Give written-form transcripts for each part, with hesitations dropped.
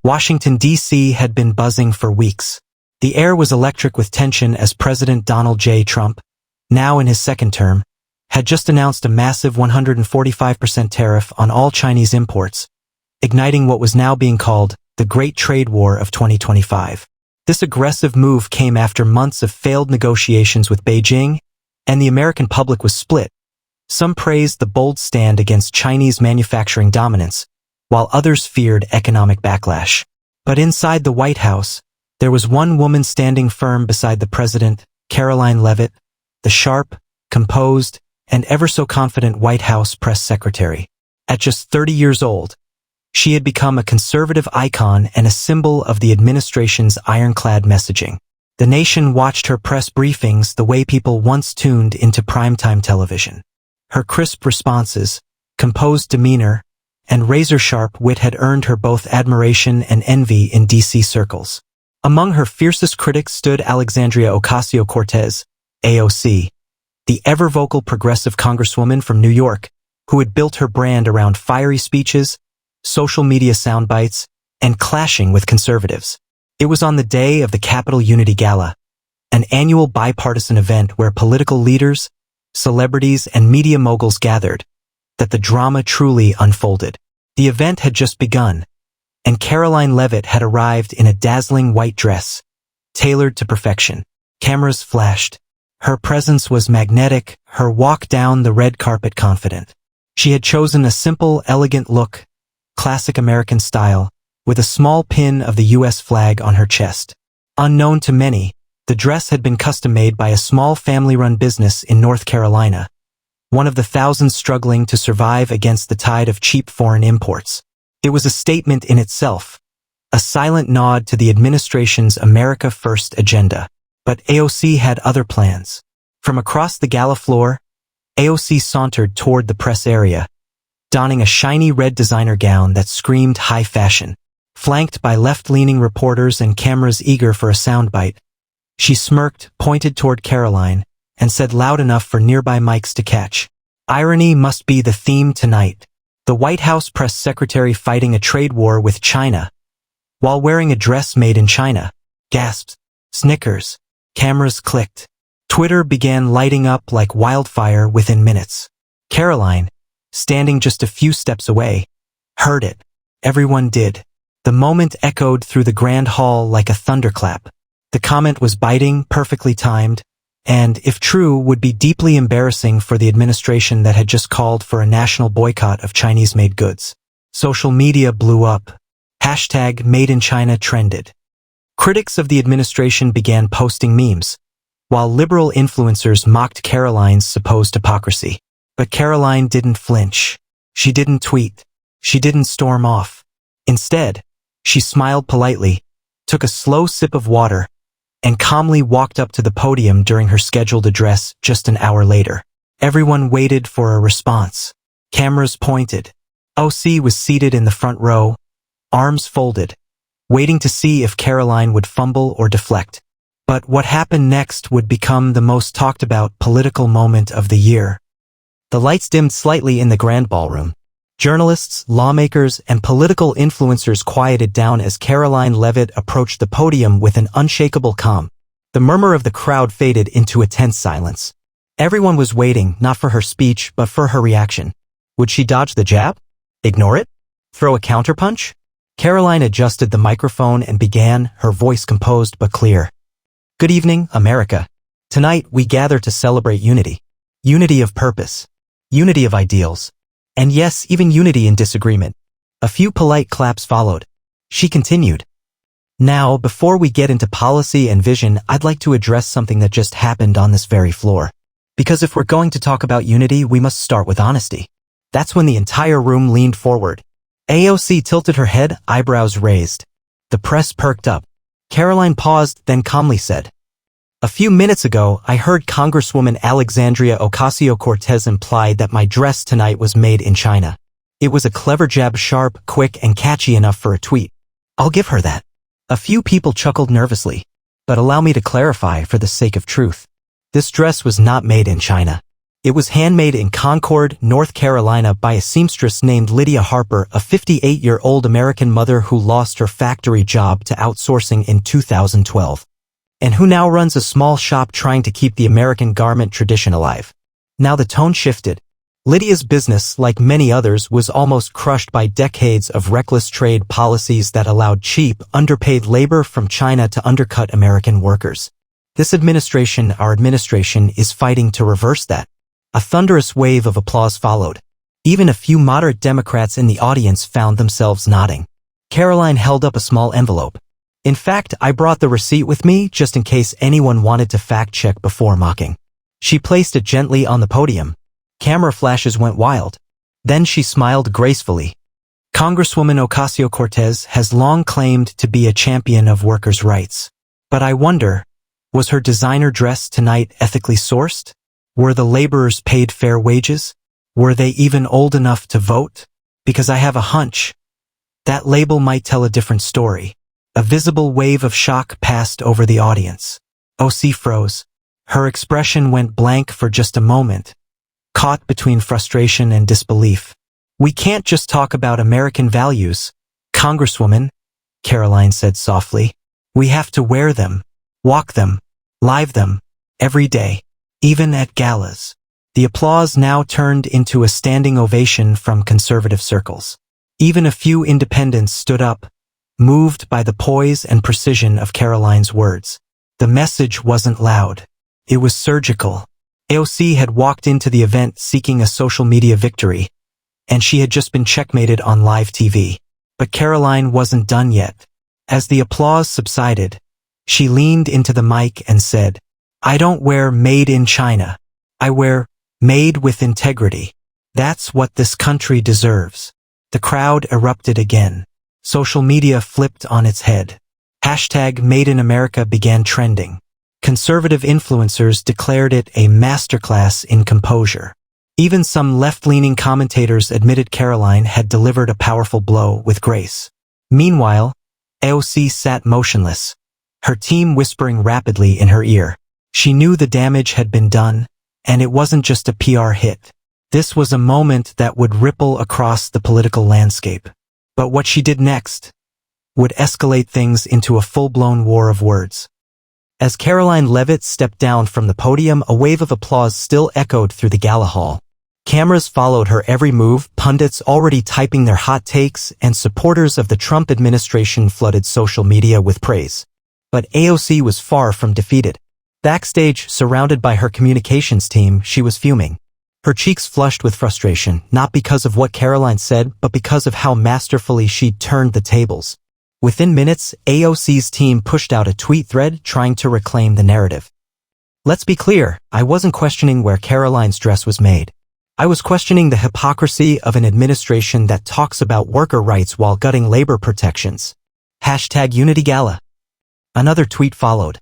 Washington, D.C. had been buzzing for weeks. The air was electric with tension as President Donald J. Trump, now in his second term, had just announced a massive 145% tariff on all Chinese imports, igniting what was now being called the Great Trade War of 2025. This aggressive move came after months of failed negotiations with Beijing, and the American public was split. Some praised the bold stand against Chinese manufacturing dominance, while others feared economic backlash. But inside the White House, there was one woman standing firm beside the president, Karoline Leavitt, the sharp, composed, and ever so confident White House press secretary. At just 30 years old, she had become a conservative icon and a symbol of the administration's ironclad messaging. The nation watched her press briefings the way people once tuned into primetime television. Her crisp responses, composed demeanor, and razor-sharp wit had earned her both admiration and envy in D.C. circles. Among her fiercest critics stood Alexandria Ocasio-Cortez, AOC, the ever-vocal progressive congresswoman from New York, who had built her brand around fiery speeches, social media soundbites, and clashing with conservatives. It was on the day of the Capitol Unity Gala, an annual bipartisan event where political leaders, celebrities, and media moguls gathered, that the drama truly unfolded. The event had just begun, and Karoline Leavitt had arrived in a dazzling white dress, tailored to perfection. Cameras flashed. Her presence was magnetic, her walk down the red carpet confident. She had chosen a simple, elegant look, classic American style, with a small pin of the U.S. flag on her chest. Unknown to many, the dress had been custom-made by a small family-run business in North Carolina, one of the thousands struggling to survive against the tide of cheap foreign imports. It was a statement in itself, a silent nod to the administration's America First agenda. But AOC had other plans. From across the gala floor, AOC sauntered toward the press area, donning a shiny red designer gown that screamed high fashion. Flanked by left-leaning reporters and cameras eager for a soundbite, she smirked, pointed toward Karoline, and said loud enough for nearby mics to catch, "Irony must be the theme tonight." The White House press secretary fighting a trade war with China, while wearing a dress made in China. Gasps, snickers, cameras clicked. Twitter began lighting up like wildfire within minutes. Karoline, standing just a few steps away, heard it. Everyone did. The moment echoed through the grand hall like a thunderclap. The comment was biting, perfectly timed, and, if true, would be deeply embarrassing for the administration that had just called for a national boycott of Chinese-made goods. Social media blew up. Hashtag Made in China trended. Critics of the administration began posting memes, while liberal influencers mocked Karoline's supposed hypocrisy. But Karoline didn't flinch. She didn't tweet. She didn't storm off. Instead, she smiled politely, took a slow sip of water, and calmly walked up to the podium during her scheduled address just an hour later. Everyone waited for a response. Cameras pointed. OC was seated in the front row, arms folded, waiting to see if Karoline would fumble or deflect. But what happened next would become the most talked about political moment of the year. The lights dimmed slightly in the grand ballroom. Journalists, lawmakers, and political influencers quieted down as Karoline Leavitt approached the podium with an unshakable calm. The murmur of the crowd faded into a tense silence. Everyone was waiting, not for her speech, but for her reaction. Would she dodge the jab? Ignore it? Throw a counterpunch? Karoline adjusted the microphone and began, her voice composed but clear. Good evening, America. Tonight we gather to celebrate unity. Unity of purpose. Unity of ideals. And yes, even unity in disagreement. A few polite claps followed. She continued. Now, before we get into policy and vision, I'd like to address something that just happened on this very floor. Because if we're going to talk about unity, we must start with honesty. That's when the entire room leaned forward. AOC tilted her head, eyebrows raised. The press perked up. Karoline paused, then calmly said, "A few minutes ago, I heard Congresswoman Alexandria Ocasio-Cortez imply that my dress tonight was made in China. It was a clever jab, sharp, quick, and catchy enough for a tweet. I'll give her that." A few people chuckled nervously. But allow me to clarify for the sake of truth. This dress was not made in China. It was handmade in Concord, North Carolina by a seamstress named Lydia Harper, a 58-year-old American mother who lost her factory job to outsourcing in 2012, and who now runs a small shop trying to keep the American garment tradition alive. Now the tone shifted. Lydia's business, like many others, was almost crushed by decades of reckless trade policies that allowed cheap, underpaid labor from China to undercut American workers. This administration, our administration, is fighting to reverse that. A thunderous wave of applause followed. Even a few moderate Democrats in the audience found themselves nodding. Karoline held up a small envelope. In fact, I brought the receipt with me just in case anyone wanted to fact-check before mocking. She placed it gently on the podium. Camera flashes went wild. Then she smiled gracefully. Congresswoman Ocasio-Cortez has long claimed to be a champion of workers' rights. But I wonder, was her designer dress tonight ethically sourced? Were the laborers paid fair wages? Were they even old enough to vote? Because I have a hunch. That label might tell a different story. A visible wave of shock passed over the audience. OC froze. Her expression went blank for just a moment, caught between frustration and disbelief. We can't just talk about American values, Congresswoman, Karoline said softly. We have to wear them, walk them, live them, every day. Even at galas. The applause now turned into a standing ovation from conservative circles. Even a few independents stood up, moved by the poise and precision of Karoline's words. The message wasn't loud. It was surgical. AOC had walked into the event seeking a social media victory, and she had just been checkmated on live TV. But Karoline wasn't done yet. As the applause subsided, she leaned into the mic and said, I don't wear made in China. I wear made with integrity. That's what this country deserves. The crowd erupted again. Social media flipped on its head. Hashtag Made in America began trending. Conservative influencers declared it a masterclass in composure. Even some left-leaning commentators admitted Karoline had delivered a powerful blow with grace. Meanwhile, AOC sat motionless, her team whispering rapidly in her ear. She knew the damage had been done, and it wasn't just a PR hit. This was a moment that would ripple across the political landscape. But what she did next would escalate things into a full-blown war of words. As Karoline Leavitt stepped down from the podium, a wave of applause still echoed through the gala hall. Cameras followed her every move, pundits already typing their hot takes, and supporters of the Trump administration flooded social media with praise. But AOC was far from defeated. Backstage, surrounded by her communications team, she was fuming. Her cheeks flushed with frustration, not because of what Karoline said, but because of how masterfully she'd turned the tables. Within minutes, AOC's team pushed out a tweet thread trying to reclaim the narrative. Let's be clear, I wasn't questioning where Karoline's dress was made. I was questioning the hypocrisy of an administration that talks about worker rights while gutting labor protections. Hashtag Unity Gala. Another tweet followed.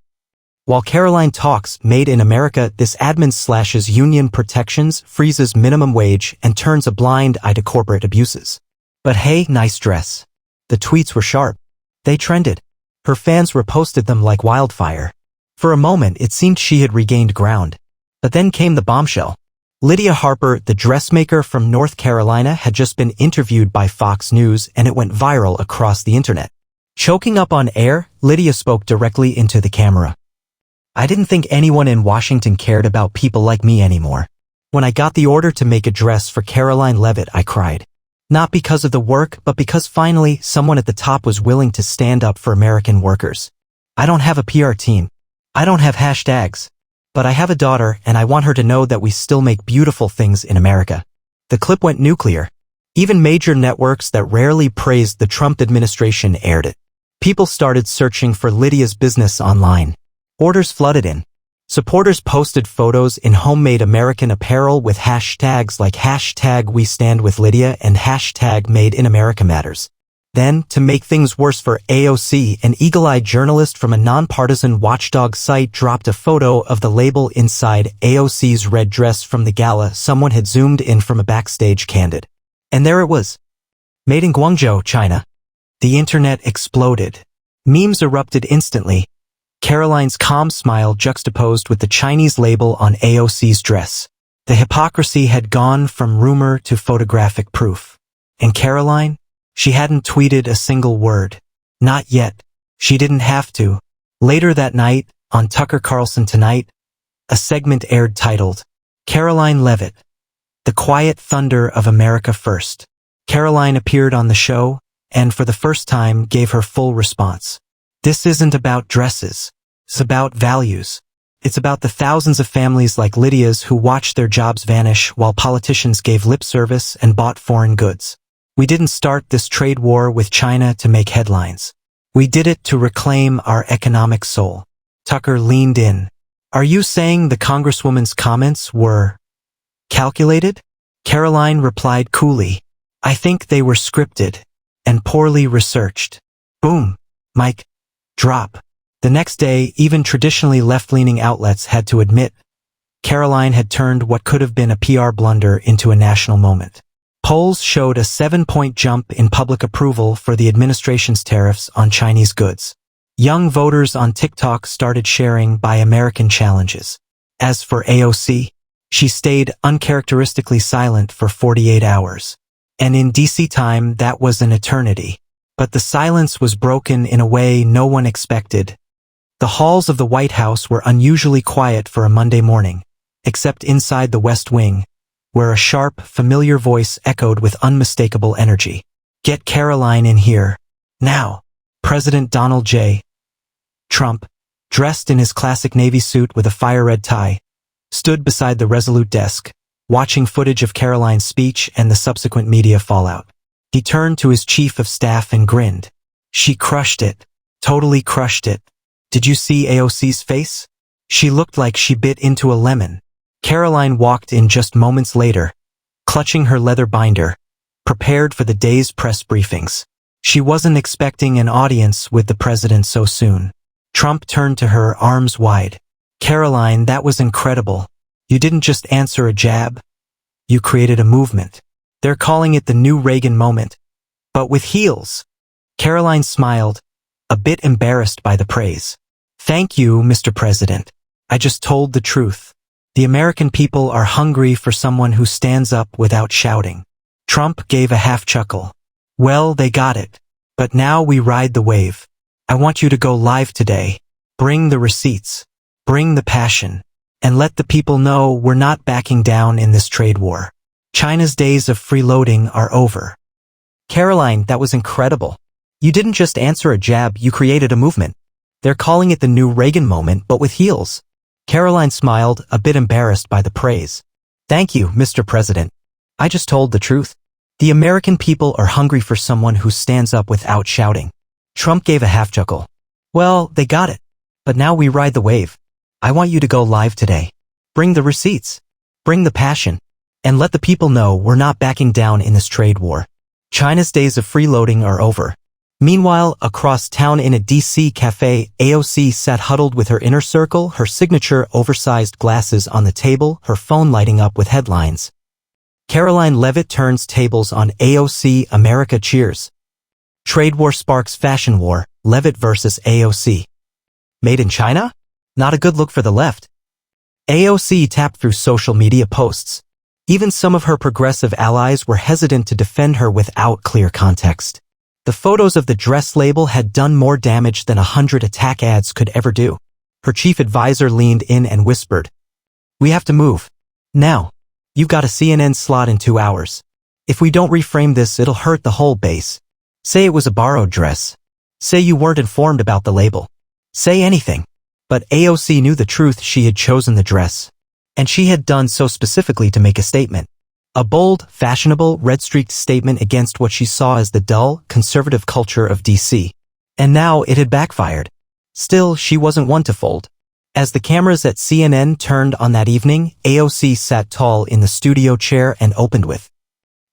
While Karoline talks Made in America, this admin slashes union protections, freezes minimum wage, and turns a blind eye to corporate abuses. But hey, nice dress. The tweets were sharp. They trended. Her fans reposted them like wildfire. For a moment, it seemed she had regained ground. But then came the bombshell. Lydia Harper, the dressmaker from North Carolina, had just been interviewed by Fox News, and it went viral across the internet. Choking up on air, Lydia spoke directly into the camera. I didn't think anyone in Washington cared about people like me anymore. When I got the order to make a dress for Karoline Leavitt, I cried. Not because of the work, but because finally someone at the top was willing to stand up for American workers. I don't have a PR team. I don't have hashtags. But I have a daughter, and I want her to know that we still make beautiful things in America. The clip went nuclear. Even major networks that rarely praised the Trump administration aired it. People started searching for Lydia's business online. Orders flooded in. Supporters posted photos in homemade American apparel with hashtags like hashtag We Stand With Lydia and hashtag Made in America Matters. Then, to make things worse for AOC, an eagle-eyed journalist from a nonpartisan watchdog site dropped a photo of the label inside AOC's red dress from the gala. Someone had zoomed in from a backstage candid. And there it was. Made in Guangzhou, China. The internet exploded. Memes erupted instantly. Karoline's calm smile juxtaposed with the Chinese label on AOC's dress. The hypocrisy had gone from rumor to photographic proof. And Karoline? She hadn't tweeted a single word. Not yet. She didn't have to. Later that night, on Tucker Carlson Tonight, a segment aired titled, Karoline Leavitt, The Quiet Thunder of America First. Karoline appeared on the show, and for the first time gave her full response. This isn't about dresses. It's about values. It's about the thousands of families like Lydia's who watched their jobs vanish while politicians gave lip service and bought foreign goods. We didn't start this trade war with China to make headlines. We did it to reclaim our economic soul. Tucker leaned in. Are you saying the Congresswoman's comments were calculated? Karoline replied coolly. I think they were scripted and poorly researched. Boom. Mic. Drop. The next day, even traditionally left-leaning outlets had to admit Karoline had turned what could have been a PR blunder into a national moment. Polls showed a 7-point jump in public approval for the administration's tariffs on Chinese goods. Young voters on TikTok started sharing Buy American challenges. As for AOC, she stayed uncharacteristically silent for 48 hours. And in DC time, that was an eternity. But the silence was broken in a way no one expected. The halls of the White House were unusually quiet for a Monday morning, except inside the West Wing, where a sharp, familiar voice echoed with unmistakable energy. Get Karoline in here. Now. President Donald J. Trump, dressed in his classic Navy suit with a fire-red tie, stood beside the resolute desk, watching footage of Karoline's speech and the subsequent media fallout. He turned to his chief of staff and grinned. She crushed it. Totally crushed it. Did you see AOC's face? She looked like she bit into a lemon. Karoline walked in just moments later, clutching her leather binder, prepared for the day's press briefings. She wasn't expecting an audience with the president so soon. Trump turned to her, arms wide. Karoline, that was incredible. You didn't just answer a jab. You created a movement. They're calling it the new Reagan moment. But with heels. Karoline smiled, a bit embarrassed by the praise. Thank you, Mr. President. I just told the truth. The American people are hungry for someone who stands up without shouting. Trump gave a half chuckle. Well, they got it. But now we ride the wave. I want you to go live today. Bring the receipts. Bring the passion. And let the people know we're not backing down in this trade war. China's days of freeloading are over. Karoline, that was incredible. You didn't just answer a jab, you created a movement. They're calling it the new Reagan moment, but with heels. Karoline smiled, a bit embarrassed by the praise. Thank you, Mr. President. I just told the truth. The American people are hungry for someone who stands up without shouting. Trump gave a half chuckle. Well, they got it. But now we ride the wave. I want you to go live today. Bring the receipts. Bring the passion. And let the people know we're not backing down in this trade war. China's days of freeloading are over. Meanwhile, across town in a DC cafe, AOC sat huddled with her inner circle, her signature oversized glasses on the table, her phone lighting up with headlines. Karoline Leavitt turns tables on AOC, America cheers. Trade war sparks fashion war, Leavitt versus AOC. Made in China? Not a good look for the left. AOC tapped through social media posts. Even some of her progressive allies were hesitant to defend her without clear context. The photos of the dress label had done more damage than 100 attack ads could ever do. Her chief advisor leaned in and whispered, "We have to move. Now. You've got a CNN slot in 2 hours. If we don't reframe this, it'll hurt the whole base. Say it was a borrowed dress. Say you weren't informed about the label. Say anything." But AOC knew the truth. She had chosen the dress. And she had done so specifically to make a statement. A bold, fashionable, red-streaked statement against what she saw as the dull, conservative culture of DC. And now it had backfired. Still, she wasn't one to fold. As the cameras at CNN turned on that evening, AOC sat tall in the studio chair and opened with,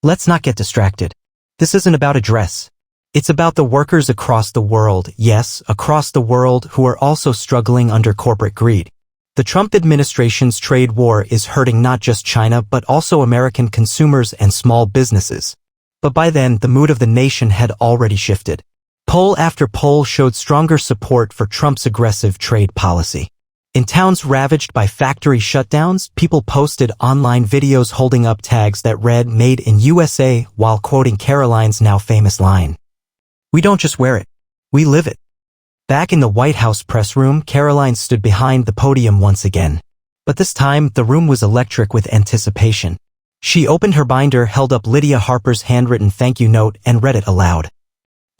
"Let's not get distracted. This isn't about a dress. It's about the workers across the world, yes, across the world, who are also struggling under corporate greed. The Trump administration's trade war is hurting not just China but also American consumers and small businesses." But by then, the mood of the nation had already shifted. Poll after poll showed stronger support for Trump's aggressive trade policy. In towns ravaged by factory shutdowns, people posted online videos holding up tags that read "Made in USA" while quoting Karoline's now famous line, "We don't just wear it, we live it." Back in the White House press room, Karoline stood behind the podium once again. But this time, the room was electric with anticipation. She opened her binder, held up Lydia Harper's handwritten thank you note, and read it aloud.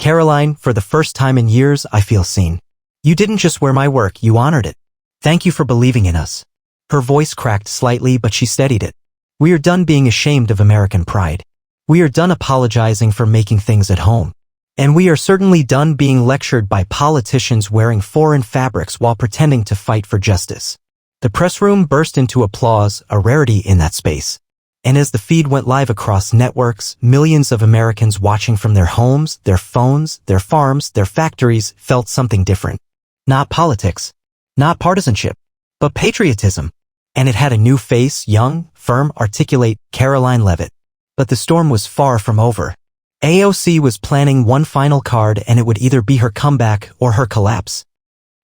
"Karoline, for the first time in years, I feel seen. You didn't just wear my work, you honored it. Thank you for believing in us." Her voice cracked slightly, but she steadied it. "We are done being ashamed of American pride. We are done apologizing for making things at home. And we are certainly done being lectured by politicians wearing foreign fabrics while pretending to fight for justice." The press room burst into applause, a rarity in that space. And as the feed went live across networks, millions of Americans watching from their homes, their phones, their farms, their factories felt something different. Not politics, not partisanship, but patriotism. And it had a new face, young, firm, articulate, Karoline Leavitt. But the storm was far from over. AOC was planning one final card, and it would either be her comeback or her collapse.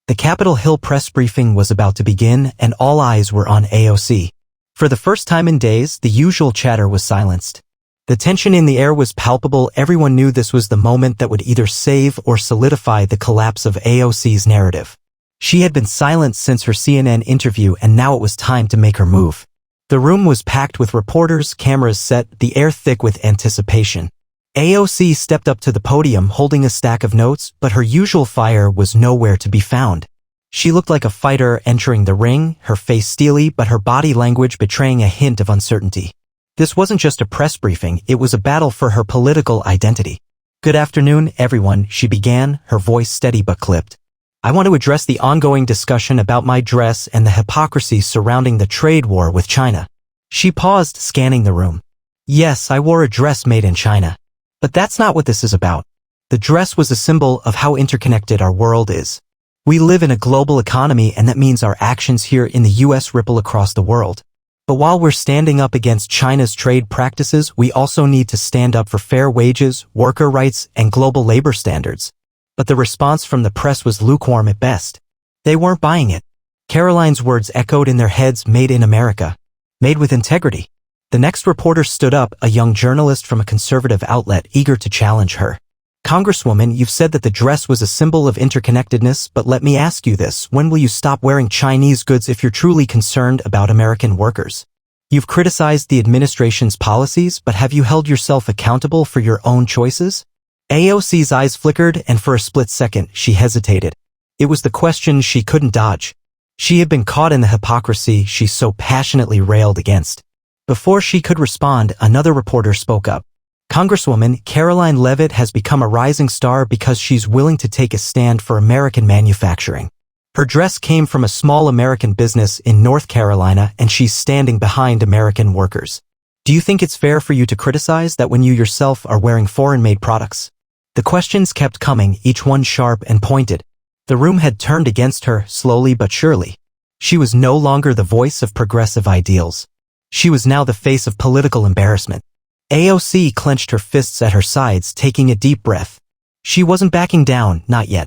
The Capitol Hill press briefing was about to begin, and all eyes were on AOC. For the first time in days, the usual chatter was silenced. The tension in the air was palpable. Everyone knew this was the moment that would either save or solidify the collapse of AOC's narrative. She had been silent since her CNN interview, and now it was time to make her move. The room was packed with reporters, cameras set, the air thick with anticipation. AOC stepped up to the podium holding a stack of notes, but her usual fire was nowhere to be found. She looked like a fighter entering the ring, her face steely but her body language betraying a hint of uncertainty. This wasn't just a press briefing, it was a battle for her political identity. "Good afternoon, everyone," she began, her voice steady but clipped. "I want to address the ongoing discussion about my dress and the hypocrisy surrounding the trade war with China." She paused, scanning the room. "Yes, I wore a dress made in China. But that's not what this is about. The dress was a symbol of how interconnected our world is. We live in a global economy, and that means our actions here in the US ripple across the world. But while we're standing up against China's trade practices, we also need to stand up for fair wages, worker rights, and global labor standards." But the response from the press was lukewarm at best. They weren't buying it. Karoline's words echoed in their heads, "Made in America. Made with integrity." The next reporter stood up, a young journalist from a conservative outlet, eager to challenge her. "Congresswoman, you've said that the dress was a symbol of interconnectedness, but let me ask you this, when will you stop wearing Chinese goods if you're truly concerned about American workers? You've criticized the administration's policies, but have you held yourself accountable for your own choices?" AOC's eyes flickered, and for a split second, she hesitated. It was the question she couldn't dodge. She had been caught in the hypocrisy she so passionately railed against. Before she could respond, another reporter spoke up. "Congresswoman, Karoline Leavitt has become a rising star because she's willing to take a stand for American manufacturing. Her dress came from a small American business in North Carolina, and she's standing behind American workers. Do you think it's fair for you to criticize that when you yourself are wearing foreign-made products?" The questions kept coming, each one sharp and pointed. The room had turned against her, slowly but surely. She was no longer the voice of progressive ideals. She was now the face of political embarrassment. AOC clenched her fists at her sides, taking a deep breath. She wasn't backing down, not yet.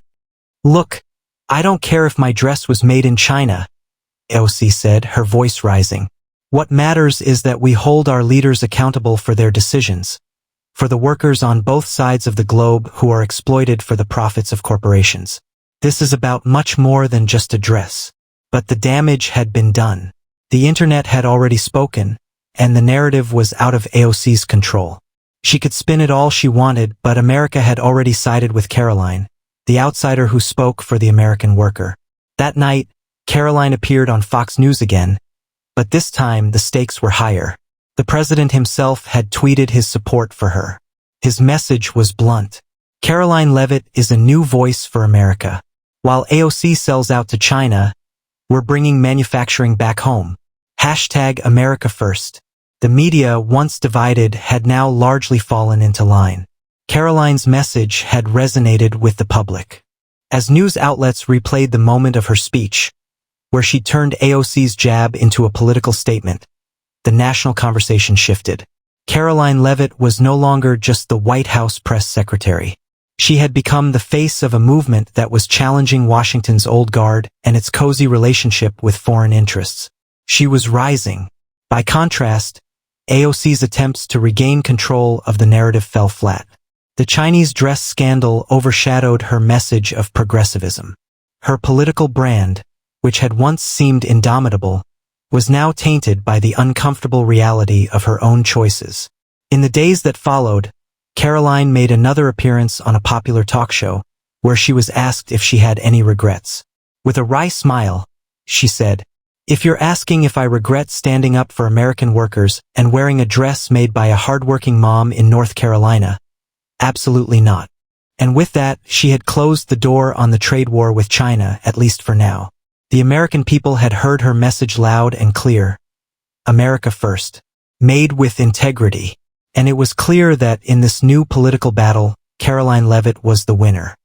"Look, I don't care if my dress was made in China," AOC said, her voice rising. "What matters is that we hold our leaders accountable for their decisions. For the workers on both sides of the globe who are exploited for the profits of corporations. This is about much more than just a dress." But the damage had been done. The internet had already spoken, and the narrative was out of AOC's control. She could spin it all she wanted, but America had already sided with Karoline, the outsider who spoke for the American worker. That night, Karoline appeared on Fox News again, but this time the stakes were higher. The president himself had tweeted his support for her. His message was blunt. Karoline Leavitt is a new voice for America. While AOC sells out to China, we're bringing manufacturing back home. #America First. The media, once divided, had now largely fallen into line. Karoline's message had resonated with the public. As news outlets replayed the moment of her speech, where she turned AOC's jab into a political statement, the national conversation shifted. Karoline Leavitt was no longer just the White House press secretary. She had become the face of a movement that was challenging Washington's old guard and its cozy relationship with foreign interests. She was rising. By contrast, AOC's attempts to regain control of the narrative fell flat. The Chinese dress scandal overshadowed her message of progressivism. Her political brand, which had once seemed indomitable, was now tainted by the uncomfortable reality of her own choices. In the days that followed, Karoline made another appearance on a popular talk show, where she was asked if she had any regrets. With a wry smile, she said, "If you're asking if I regret standing up for American workers and wearing a dress made by a hardworking mom in North Carolina, absolutely not." And with that, she had closed the door on the trade war with China, at least for now. The American people had heard her message loud and clear. America first. Made with integrity. And it was clear that in this new political battle, Karoline Leavitt was the winner.